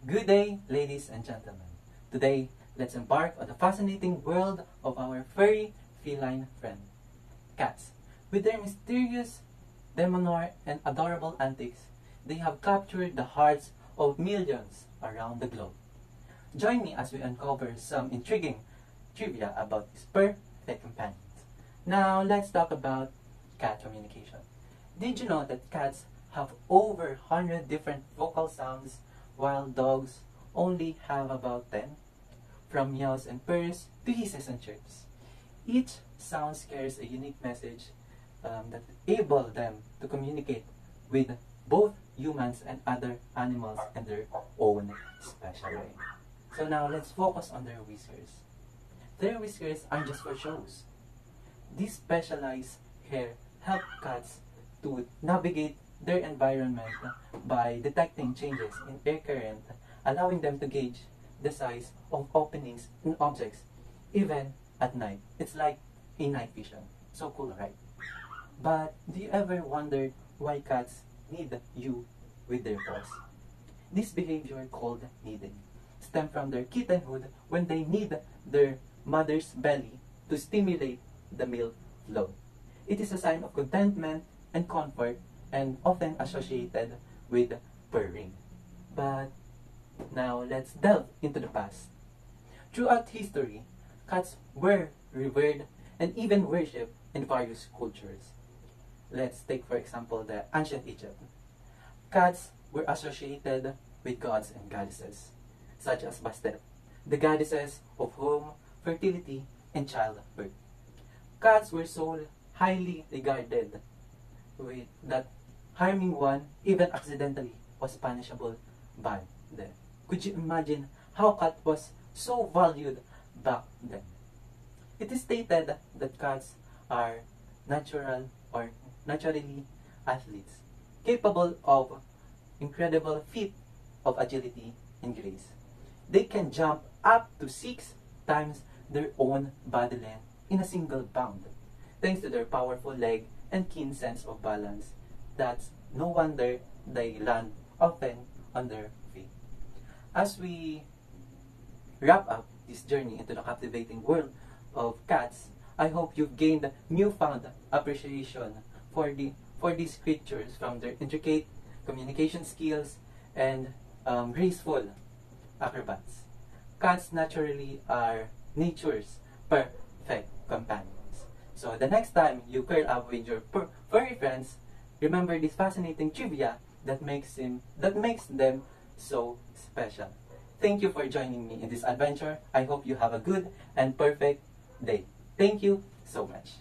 Good day, ladies and gentlemen. Today, let's embark on the fascinating world of our furry feline friend, cats. With their mysterious, demonor, and adorable antics, they have captured the hearts of millions around the globe. Join me as we uncover some intriguing trivia about these perfect companions. Now, let's talk about cat communication. Did you know that cats have over 100 different vocal sounds while dogs only have about 10? From meows and purrs to hisses and chirps. Each sound carries a unique message that enable them to communicate with both humans and other animals in their own special way. So now let's focus on their whiskers. Their whiskers aren't just for shows. These specialized hair help cats to navigate their environment by detecting changes in air current, allowing them to gauge the size of openings in objects, even at night. It's like a night vision. So cool, right? But do you ever wonder why cats need you with their paws? This behavior, called needing, stems from their kittenhood when they need their mother's belly to stimulate the milk flow. It is a sign of contentment and comfort and often associated with purring. But now let's delve into the past. Throughout history, cats were revered and even worshipped in various cultures. Let's take for example the ancient Egypt. Cats were associated with gods and goddesses, such as Bastet, the goddesses of home, fertility, and childbirth. Cats were so highly regarded with that harming one, even accidentally, was punishable by death. Could you imagine how cat was so valued back then? It is stated that cats are naturally athletes, capable of incredible feat of agility and grace. They can jump up to 6 times their own body length in a single bound, thanks to their powerful leg and keen sense of balance. That's no wonder they land often on their feet. As we wrap up this journey into the captivating world of cats, I hope you've gained newfound appreciation for these creatures, from their intricate communication skills and graceful acrobats. Cats naturally are nature's perfect companions. So the next time you curl up with your furry friends, remember this fascinating trivia that makes them so special. Thank you for joining me in this adventure. I hope you have a good and perfect day. Thank you so much.